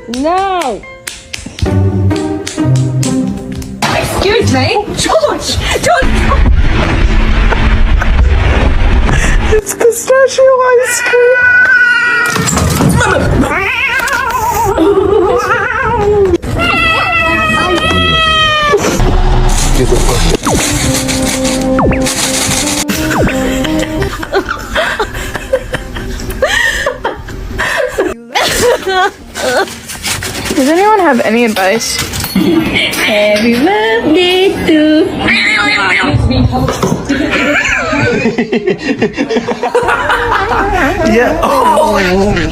No. Excuse me? George! George! It's pistachio ice Does anyone have any advice? Happy birthday to. Yeah. Oh.